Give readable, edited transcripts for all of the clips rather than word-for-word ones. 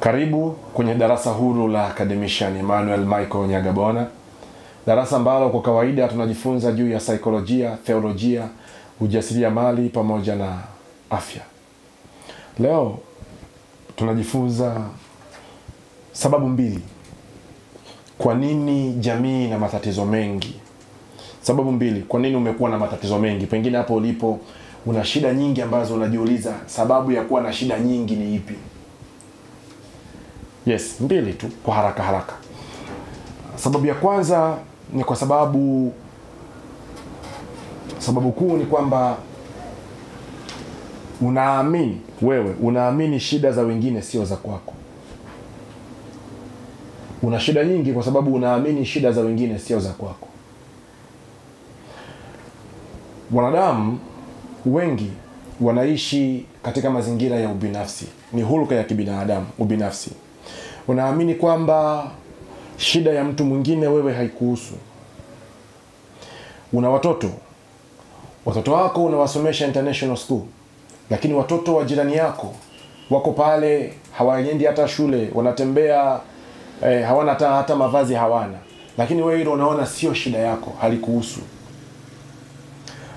Karibu kwenye darasa huru la Academician Emmanuel Michael Nyagabona. Darasa ambalo kwa kawaida tunajifunza juu ya saikolojia, theolojia, ujasiriamali pamoja na afya. Leo tunajifunza sababu mbili. Kwa nini jamii na matatizo mengi? Sababu mbili. Kwa nini umekuwa na matatizo mengi? Pengine hapo ulipo una shida nyingi ambazo unajiuliza sababu ya kuwa na shida nyingi ni ipi? Yes, mbili tu kwa haraka. Sababu ya kwanza ni kwa sababu kuu ni kwamba unaamini shida za wengine sio za kwako. Una shida nyingi kwa sababu unaamini shida za wengine sio za kwako. Wanadamu wengi wanaishi katika mazingira ya ubinafsi. Ni hulka ya kibinadamu, ubinafsi. Unaamini kwamba shida ya mtu mwingine wewe haikuhusu. Una watoto wako unawasomesha international school, lakini watoto wa jirani yako wako pale hawaendi hata shule, wanatembea hawana hata mavazi hawana, lakini wewe hilo unaona sio shida yako, halikuhusu.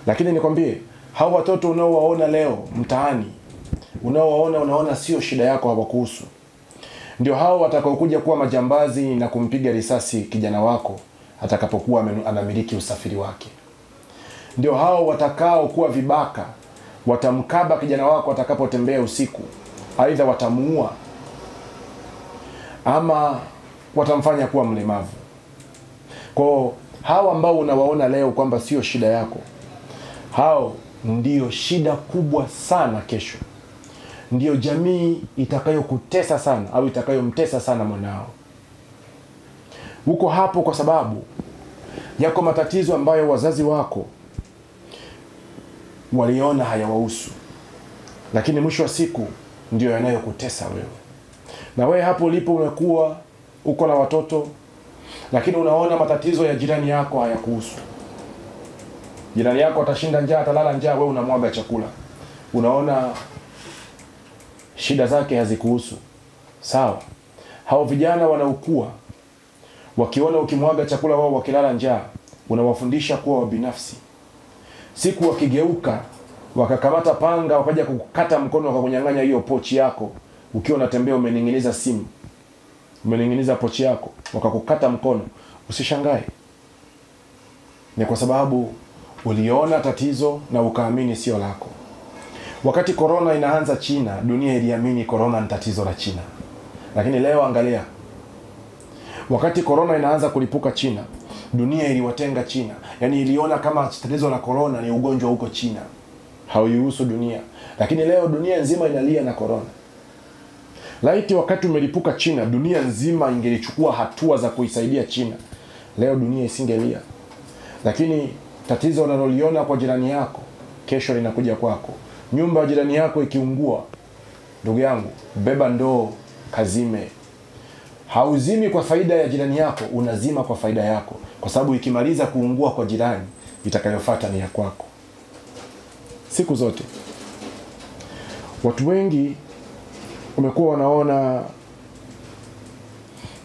Lakini nikwambie, hao watoto unaowaona leo mtaani, unaona sio shida yako, hawakuhusu. Ndio hao watakaokuja kuwa majambazi na kumpiga risasi kijana wako atakapokuwa anamiliki usafiri wake. Ndio hao watakao kuwa vibaka, watamkaba kijana wako atakapotembea usiku, aidha watamuua ama watamfanya kuwa mlemavu. Kwa hao ambao unawaona leo kwamba sio shida yako, hao ndio shida kubwa sana kesho. Ndio jamii itakayokutesa sana au itakayomtesa sana mwanao. Uko hapo kwa sababu yako matatizo ambayo wazazi wako waliona hayawahusu, lakini mwisho wa siku ndio yanayokutesa wewe. Na wewe hapo ulipo umekuwa uko na watoto, lakini unaona matatizo ya jirani yako hayakuhusu. Jirani yako atashinda njaa, atalala njaa, wewe unamwaga chakula. Unaona shida zake hazikuhusu. Sawa. Hao vijana wanaokua wakiona ukimwaga chakula wao wakilala njaa, unawafundisha kuwa wabinafsi. Siku wakigeuka wakakamata panga wakaja kukata mkono wakakunyang'anya hiyo pochi yako, ukiwa unatembea umening'iniza simu, umening'iniza pochi yako, wakakukata mkono, usishangae. Ni kwa sababu uliona tatizo na ukaamini sio lako. Wakati corona inaanza China, dunia iliamini corona ni tatizo la China. Lakini leo angalia, wakati corona inaanza kulipuka China, dunia iliwatenga China. Yaani iliona kama tatizo la corona ni ugonjwa huko China, hauihusu dunia. Lakini leo dunia nzima inalia na corona. Laiti wakati umelipuka China, dunia nzima ingelichukua hatua za kuisaidia China, leo dunia isingelia. Lakini tatizo unaloliona kwa jirani yako, kesho linakuja kwako. Nyumba ya jirani yako ikiungua, ndugu yangu, beba ndoo kazime. Hauzimi kwa faida ya jirani yako, unazima kwa faida yako, kwa sababu ikimaliza kuungua kwa jirani, itakayofuata ni ya kwako. Siku zote watu wengi wamekuwa wanaona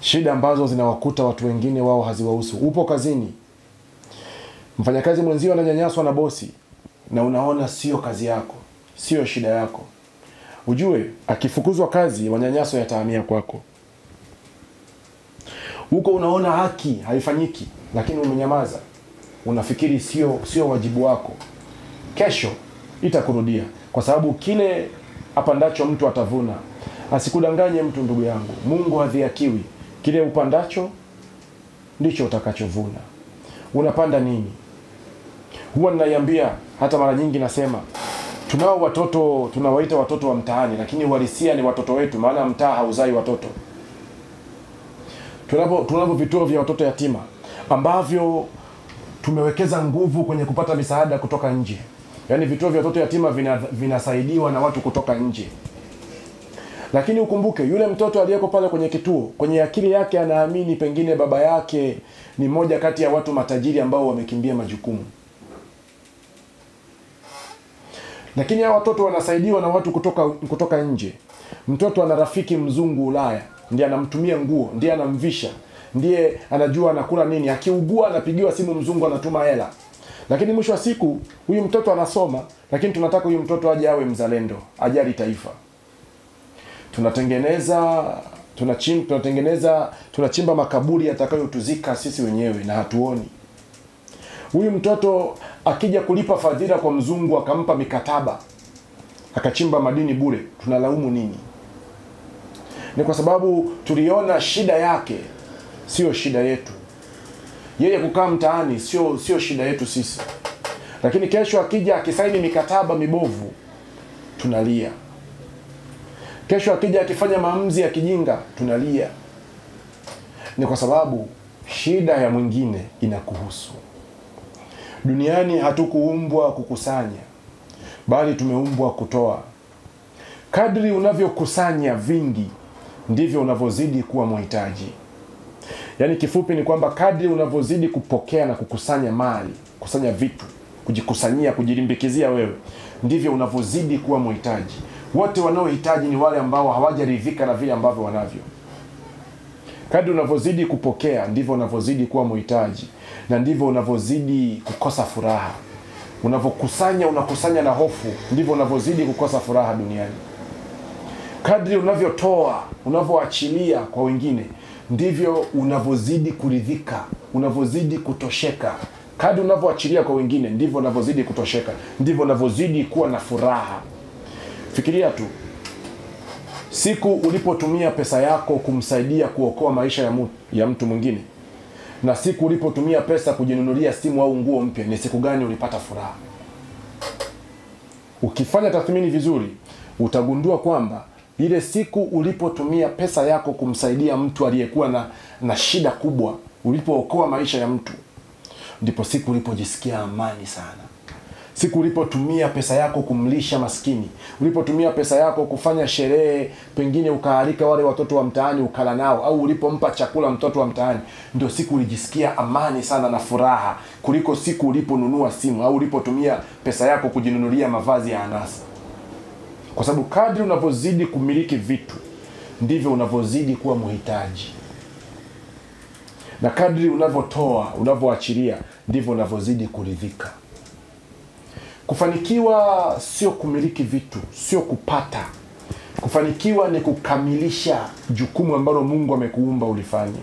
shida ambazo zinawakuta watu wengine wao haziwahusu. Upo kazini, mfanyakazi mwenzio ananyanyaswa na bosi, na unaona sio kazi yako, sio shida yako. Ujue akifukuzwa kazi, manyanyaso yatahamia kwako. Huko unaona haki haifanyiki, lakini umenyamaza, unafikiri sio wajibu wako. Kesho itakurudia, kwa sababu kile apandacho mtu atavuna. Asikudanganye mtu, ndugu yangu. Mungu hadhihakiwi. Kile upandacho ndicho utakachovuna. Unapanda nini? Huwa ninaiambia, hata mara nyingi nasema, tunao watoto, tunawaita watoto wa mtaani, lakini uhalisia ni watoto wetu, maana mtaa hauzai watoto. Tunavyo vituo vya watoto yatima ambavyo tumewekeza nguvu kwenye kupata misaada kutoka nje. Yaani vituo vya watoto yatima vinasaidiwa na watu kutoka nje. Lakini ukumbuke, yule mtoto aliyeko pale kwenye kituo, kwenye akili yake anaamini pengine baba yake ni moja kati ya watu matajiri ambao wamekimbia majukumu. Lakini hao watoto wanasaidiwa na watu kutoka nje. Mtoto ana rafiki mzungu Ulaya, ndiye anamtumia nguo, ndiye anamvisha, ndiye anajua anakula nini. Akiugua anapigiwa simu, mzungu anatuma hela. Lakini mwisho wa siku huyu mtoto anasoma, lakini tunataka huyu mtoto aje awe mzalendo, ajali taifa. Tunachimba makaburi yatakayotuzika sisi wenyewe na hatuoni. Huyu mtoto akija kulipa fadhila kwa mzungu, akampa mikataba, akachimba madini bure, tunalaumu nini? Ni kwa sababu tuliona shida yake sio shida yetu. Yeye kukaa mtaani sio shida yetu sisi. Lakini kesho akija akisaini mikataba mibovu, tunalia. Kesho akija akifanya maamuzi ya kijinga, tunalia. Ni kwa sababu shida ya mwingine inakuhusu. Duniani hatukuumbwa kukusanya, bali tumeumbwa kutoa. Kadri unavyokusanya vingi, ndivyo unavyozidi kuwa mhitaji. Yaani kifupi ni kwamba kadri unavyozidi kupokea na kukusanya mali, kusanya vitu, kujikusanyia, kujilimbikizia wewe, ndivyo unavyozidi kuwa mhitaji. Wote wanaohitaji ni wale ambao hawajaridhika na vile ambavyo wanavyo. Kadri unavyozidi kupokea, ndivyo unavyozidi kuwa mhitaji, na ndivyo unavyozidi kukosa furaha. Unakusanya na hofu, ndivyo unavyozidi kukosa furaha duniani. Kadri unavyotoa, unavyoachilia kwa wengine, ndivyo unavyozidi kuridhika, unavyozidi kutosheka. Kadri unavyoachilia kwa wengine, ndivyo unavyozidi kutosheka, ndivyo unavyozidi kuwa na furaha. Fikiria tu, siku ulipotumia pesa yako kumsaidia kuokoa maisha ya mtu mwingine, na siku ulipotumia pesa kujinunulia simu au nguo mpya, ni siku gani ulipata furaha? Ukifanya tathmini vizuri, utagundua kwamba ile siku ulipotumia pesa yako kumsaidia mtu aliyekuwa na shida kubwa, ulipookoa maisha ya mtu, ndipo siku ulipojisikia amani sana. Siku ulipotumia pesa yako kumlisha maskini, ulipotumia pesa yako kufanya sherehe, pengine ukaalika wale watoto wa mtaani ukala nao, au ulipompa chakula mtoto wa mtaani, ndio siku ulijisikia amani sana na furaha, kuliko siku uliponunua simu au ulipotumia pesa yako kujinunulia mavazi ya anasa. Kwa sababu kadri unavyozidi kumiliki vitu, ndivyo unavyozidi kuwa mhitaji. Na kadri unavyotoa, unavyoachilia, ndivyo unavyozidi kuridhika. Kufanikiwa sio kumiliki vitu, sio kupata. Kufanikiwa ni kukamilisha jukumu ambalo Mungu amekuumba ulifanye.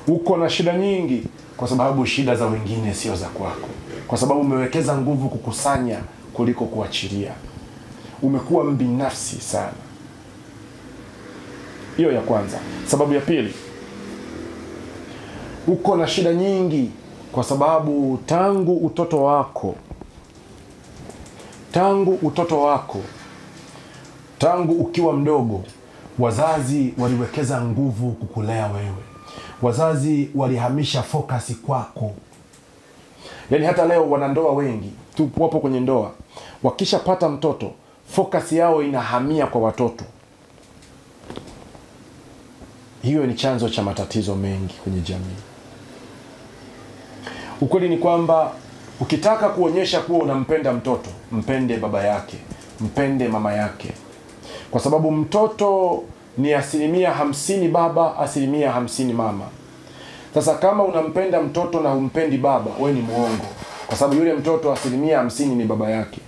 Uko na shida nyingi kwa sababu shida za wengine sio za kwako. Kwa sababu umewekeza nguvu kukusanya kuliko kuachilia. Umekuwa mbinafsi sana. Hiyo ya kwanza. Sababu ya pili, uko na shida nyingi kwa sababu tangu utoto wako, tangu ukiwa mdogo, wazazi waliwekeza nguvu kukulea wewe. Wazazi walihamisha focus kwako. Yaani hata leo wanandoa wengi tu wapo kwenye ndoa, wakishapata mtoto, focus yao inahamia kwa watoto. Hiyo ni chanzo cha matatizo mengi kwenye jamii. Ukweli ni kwamba ukitaka kuonyesha kuwa unampenda mtoto, mpende baba yake, mpende mama yake. Kwa sababu mtoto ni 50% baba, 50% mama. Sasa kama unampenda mtoto na humpendi baba, wewe ni muongo. Kwa sababu yule mtoto 50% ni baba yake.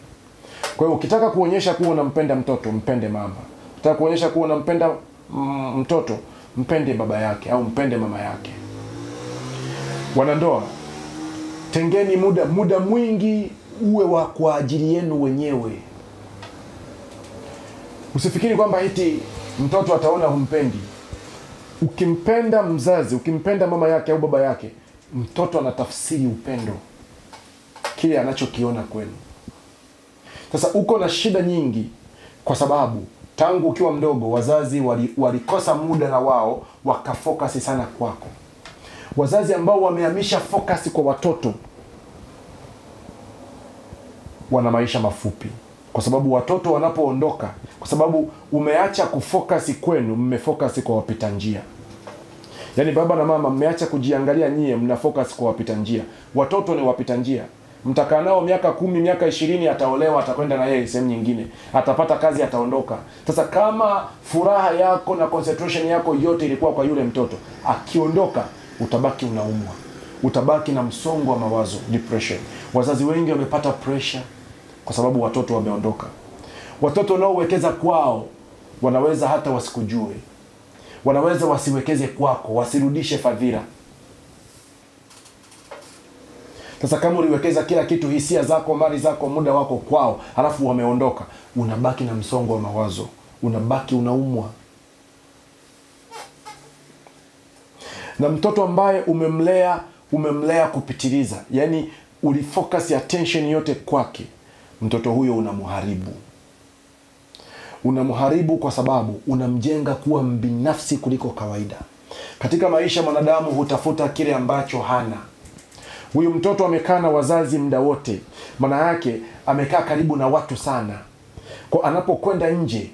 Kwa hiyo ukitaka kuonyesha kuwa unampenda mtoto, mpende mama. Ukitaka kuonyesha kuwa unampenda mtoto, mpende baba yake au mpende mama yake. Wanandoa, tengeni muda mwingi uwe wa kwa ajili yenu wenyewe. Usifikiri kwamba eti mtoto ataona humpendi. Ukimpenda mzazi, ukimpenda mama yake au baba yake, mtoto anatafsiri upendo kile anachokiona kwenu. Sasa uko na shida nyingi kwa sababu tangu ukiwa mdogo wazazi walikosa muda na wao, wakafocus sana kwako. Wazazi ambao wamehamisha focus kwa watoto wana maisha mafupi. Kwa sababu watoto wanapoondoka, kwa sababu umeacha kufocus kwenu, mmefocus kwa wapita njia. Yaani baba na mama mmeacha kujiangalia nyie, mnafocus kwa wapita njia. Watoto ni wapita njia. mtakaa nao miaka 10, miaka 20, ataolewa, atakwenda na yeye sehemu nyingine, atapata kazi, ataondoka. Sasa kama furaha yako na concentration yako yote ilikuwa kwa yule mtoto, akiondoka utabaki unaumwa, utabaki na msongo wa mawazo, depression. Wazazi wengi wamepata pressure kwa sababu watoto wameondoka. Watoto unaowekeza kwao wanaweza hata wasikujue, wanaweza wasiwekeze kwako, wasirudishe fadhila. Sasa kama uliwekeza kila kitu, hisia zako, mali zako, muda wako kwao, halafu wameondoka, unabaki na msongo wa mawazo, unabaki unaumwa. Na mtoto ambaye umemlea kupitiliza, yani ulifocus attention yote kwake, mtoto huyo unamharibu. Unamharibu kwa sababu unamjenga kuwa mbinafsi kuliko kawaida. Katika maisha mwanadamu hutafuta kile ambacho hana. Huyu mtoto amekaa na wazazi muda wote, maana yake amekaa karibu na watu sana. Kwa anapokwenda nje,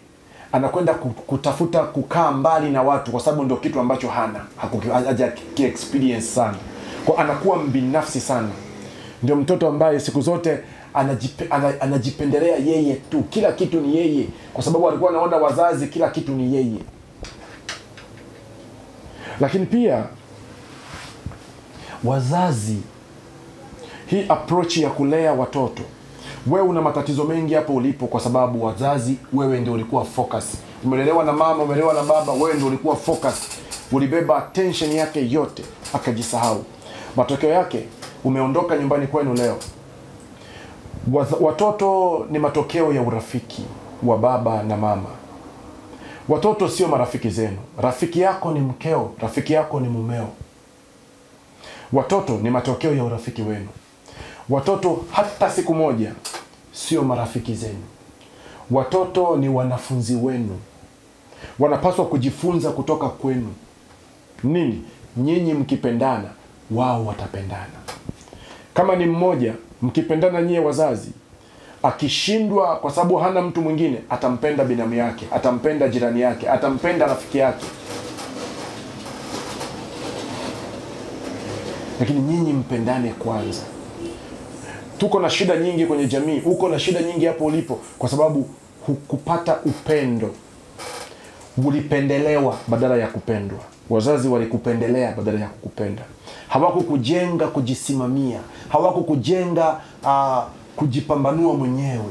anakwenda kutafuta kukaa mbali na watu kwa sababu ndio kitu ambacho hana, haja experience sana. Kwa anakuwa mbinafsi sana. Ndio mtoto ambaye siku zote anajipendelea yeye tu, kila kitu ni yeye, kwa sababu alikuwa anaona wazazi kila kitu ni yeye. Lakini pia wazazi, hii approach ya kulea watoto, wewe una matatizo mengi hapo ulipo kwa sababu wazazi, wewe ndio ulikuwa focus. Umelelewa na mama, umelelewa na baba, wewe ndio ulikuwa focus. Ulibeba attention yake yote, akajisahau. Matokeo yake umeondoka nyumbani kwenu leo. Watoto ni matokeo ya urafiki wa baba na mama. Watoto sio marafiki zenu. Rafiki yako ni mkeo, rafiki yako ni mumeo. Watoto ni matokeo ya urafiki wenu. Watoto hata siku moja sio marafiki zenu. Watoto ni wanafunzi wenu. Wanapaswa kujifunza kutoka kwenu. Nini? Nyinyi mkipendana, wao watapendana. Kama ni mmoja, mkipendana nyie wazazi, akishindwa kwa sababu hana mtu mwingine, atampenda binamu yake, atampenda jirani yake, atampenda rafiki yake. Lakini nyinyi mpendane kwanza. Tuko na shida nyingi kwenye jamii, uko na shida nyingi hapo ulipo kwa sababu hukupata upendo. Ulipendelewa badala ya kupendwa. Wazazi walikupendelea badala ya kukupenda. Hawakukujenga kujisimamia, hawakukujenga kujipambanua mwenyewe.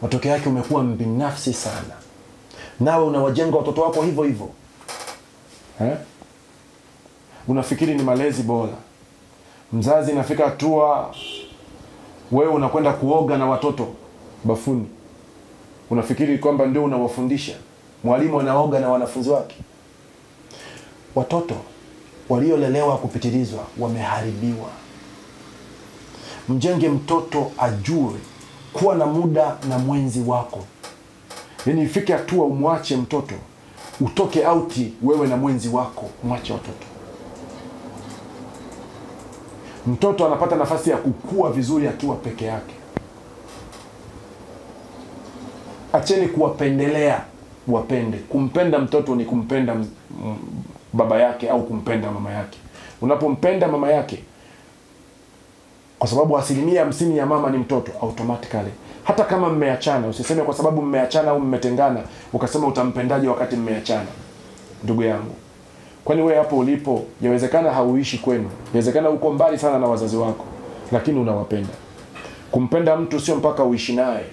Matokeo yake umekuwa mbinafsi sana. Nawe unawajenga watoto wako hivyo hivyo. Unafikiri ni malezi bora. Mzazi inafika hatua wewe unakwenda kuoga na watoto bafuni. Unafikiri kwamba ndio unawafundisha. Mwalimu anaoga na wanafunzi wake. Watoto waliolelewa kupitilizwa wameharibiwa. Mjenge mtoto ajue kuwa na muda na mwenzi wako. Yaani ifike hatua umwache mtoto, utoke auti wewe na mwenzi wako, mwache watoto. Mtoto anapata nafasi ya kukua vizuri akiwa peke yake. Acheni kuwapendelea, wapende. Kumpenda mtoto ni kumpenda baba yake au kumpenda mama yake. Unapompenda mama yake, kwa sababu 50% ya mama ni mtoto, automatically hata kama mmeachana, usiseme kwa sababu mmeachana au mmetengana ukasema utampendaje wakati mmeachana. Ndugu yangu, kwani wewe hapo ulipo yawezekana hauishi kwenu, yawezekana uko mbali sana na wazazi wako, lakini unawapenda. Kumpenda mtu sio mpaka uishi naye.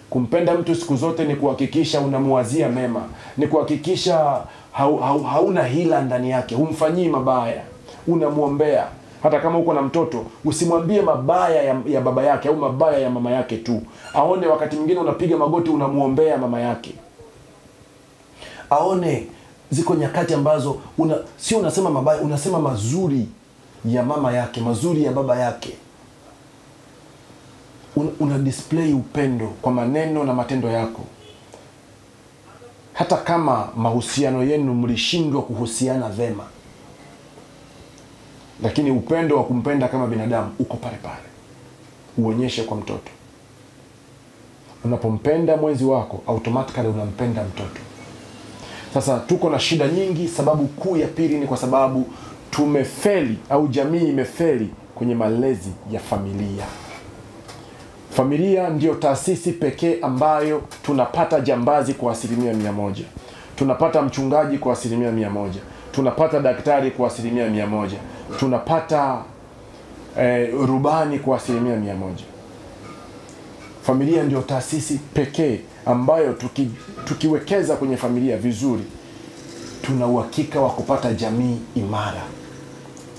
Kumpenda mtu siku zote ni kuhakikisha unamuwazia mema, ni kuhakikisha hauna hila ndani yake, humfanyii mabaya, unamuombea. Hata kama uko na mtoto, usimwambie mabaya ya baba yake au mabaya ya mama yake tu. Aone wakati mwingine unapiga magoti unamuombea mama yake. Aone ziko nyakati ambazo sio unasema mabaya, unasema mazuri ya mama yake, mazuri ya baba yake. Una display upendo kwa maneno na matendo yako. Hata kama mahusiano yenu mlishindwa kuhusiana vema, lakini upendo wa kumpenda kama binadamu uko pale pale. Uonyeshe kwa mtoto. Unapompenda mwenzi wako, automatically unampenda mtoto. Sasa tuko na shida nyingi. Sababu kuu ya pili ni kwa sababu tumefeli au jamii imefeli kwenye malezi ya familia. Familia ndio taasisi pekee ambayo tunapata jambazi kwa 100%. Tunapata mchungaji kwa 100%. Tunapata daktari kwa 100%. Tunapata rubani kwa 100%. Familia ndio taasisi pekee ambayo tukiwekeza kwenye familia vizuri, tuna uhakika wa kupata jamii imara.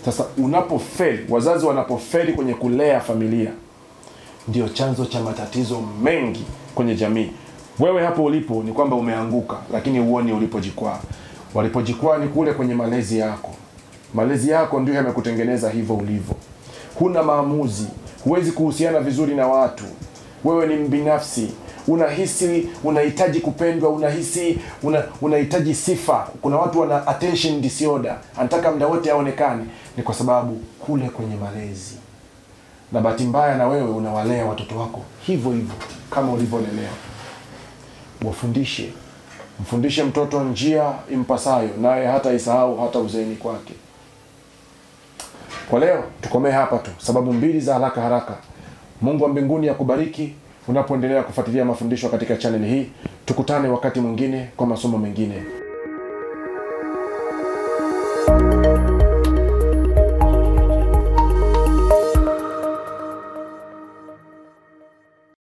Sasa unapofeli, wazazi wanapofeli kwenye kulea familia, ndio chanzo cha matatizo mengi kwenye jamii. Wewe hapo ulipo ni kwamba umeanguka, lakini huoni ulipojikwaa. Walipojikwaa ni kule kwenye malezi yako. Malezi yako ndio yamekutengeneza hivyo ulivyo. Huna maamuzi, huwezi kuhusiana vizuri na watu. Wewe ni mbinafsi, unahisi unahitaji kupendwa, unahisi unahitaji sifa. Kuna watu wana attention disorder, anataka muda wote aonekane. Ni kwa sababu kule kwenye malezi. Na bahati mbaya na wewe unawalea watoto wako hivyo hivyo kama ulivyolelewa. Mfundishe mtoto njia impasayo, naye hata isahau hata uzeeni kwake. Kwa leo tukomee hapa tu, sababu 2 za haraka. Mungu wa mbinguni akubariki unapoendelea kufuatilia mafundisho katika channel hii. Tukutane wakati mwingine kwa masomo mengine.